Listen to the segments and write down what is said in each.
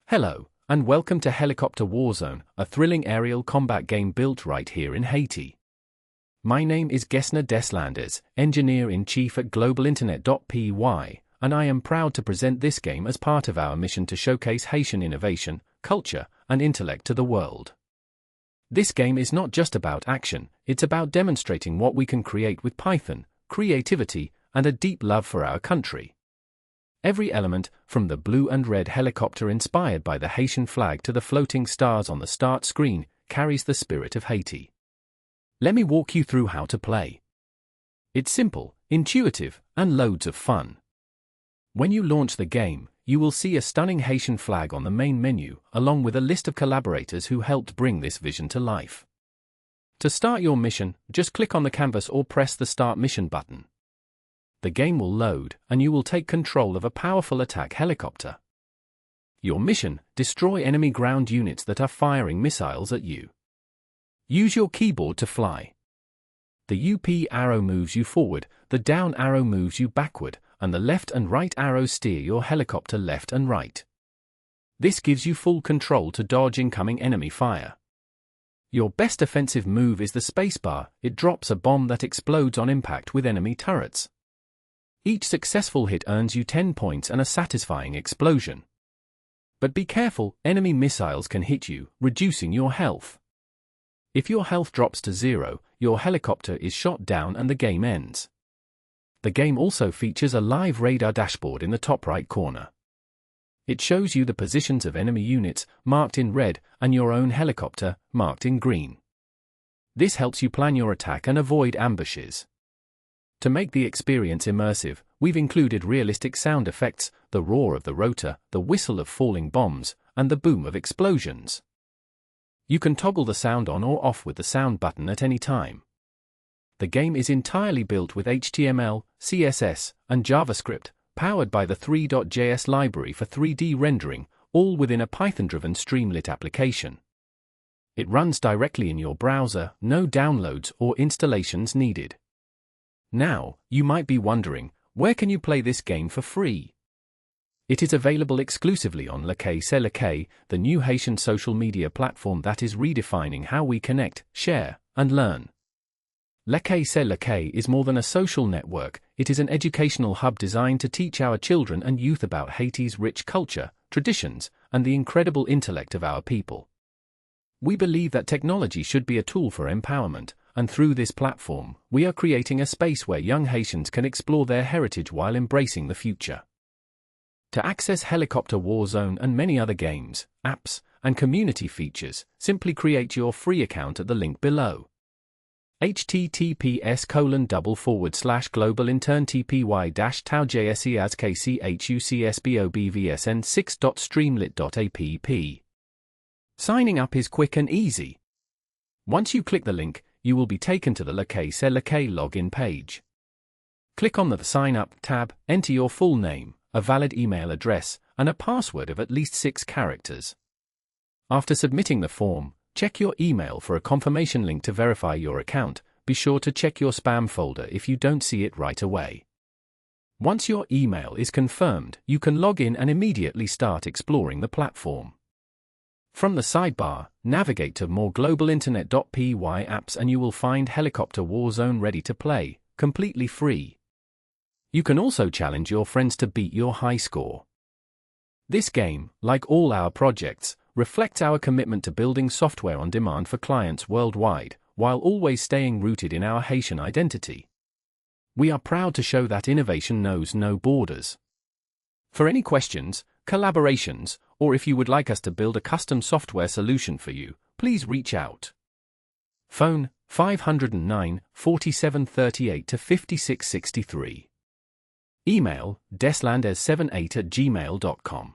Hello, and welcome to Helicopter Warzone, a thrilling aerial combat game built right here in Haiti. My name is Gesner Deslandes, Engineer-in-Chief at GlobalInternet.py, and I am proud to present this game as part of our mission to showcase Haitian innovation, culture, and intellect to the world. This game is not just about action, it's about demonstrating what we can create with Python, creativity, and a deep love for our country. Every element, from the blue and red helicopter inspired by the Haitian flag to the floating stars on the start screen, carries the spirit of Haiti. Let me walk you through how to play. It's simple, intuitive, and loads of fun. When you launch the game, you will see a stunning Haitian flag on the main menu, along with a list of collaborators who helped bring this vision to life. To start your mission, just click on the canvas or press the Start Mission button. The game will load, and you will take control of a powerful attack helicopter. Your mission: destroy enemy ground units that are firing missiles at you. Use your keyboard to fly. The up arrow moves you forward, the down arrow moves you backward, and the left and right arrows steer your helicopter left and right. This gives you full control to dodge incoming enemy fire. Your best offensive move is the spacebar. It drops a bomb that explodes on impact with enemy turrets. Each successful hit earns you 10 points and a satisfying explosion. But be careful, enemy missiles can hit you, reducing your health. If your health drops to 0, your helicopter is shot down and the game ends. The game also features a live radar dashboard in the top right corner. It shows you the positions of enemy units, marked in red, and your own helicopter, marked in green. This helps you plan your attack and avoid ambushes. To make the experience immersive, we've included realistic sound effects, the roar of the rotor, the whistle of falling bombs, and the boom of explosions. You can toggle the sound on or off with the sound button at any time. The game is entirely built with HTML, CSS, and JavaScript, powered by the 3.js library for 3D rendering, all within a Python-driven Streamlit application. It runs directly in your browser, no downloads or installations needed. Now, you might be wondering, where can you play this game for free? It is available exclusively on Gesner, the new Haitian social media platform that is redefining how we connect, share, and learn. Gesner is more than a social network, it is an educational hub designed to teach our children and youth about Haiti's rich culture, traditions, and the incredible intellect of our people. We believe that technology should be a tool for empowerment, and through this platform, we are creating a space where young Haitians can explore their heritage while embracing the future. To access Helicopter Warzone and many other games, apps, and community features, simply create your free account at the link below. https://globalintern.py-towjseaskchucsbobvsn6.streamlit.app. Signing up is quick and easy. Once you click the link, you will be taken to the Gesner login page. Click on the Sign Up tab, enter your full name, a valid email address, and a password of at least 6 characters. After submitting the form, check your email for a confirmation link to verify your account. Be sure to check your spam folder if you don't see it right away. Once your email is confirmed, you can log in and immediately start exploring the platform. From the sidebar, navigate to more GlobalInternet.py apps and you will find Helicopter Warzone ready to play, completely free. You can also challenge your friends to beat your high score. This game, like all our projects, reflects our commitment to building software on demand for clients worldwide, while always staying rooted in our Haitian identity. We are proud to show that innovation knows no borders. For any questions, collaborations, or if you would like us to build a custom software solution for you, please reach out. Phone 509 4738 5663. Email deslandes78@gmail.com.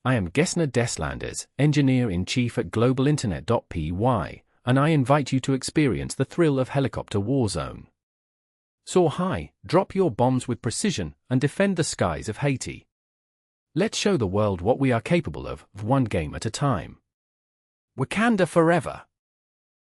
I am Gesner Deslandes, Engineer-in-Chief at GlobalInternet.py, and I invite you to experience the thrill of Helicopter Warzone. Soar high, drop your bombs with precision, and defend the skies of Haiti. Let's show the world what we are capable of, one game at a time. Wakanda forever!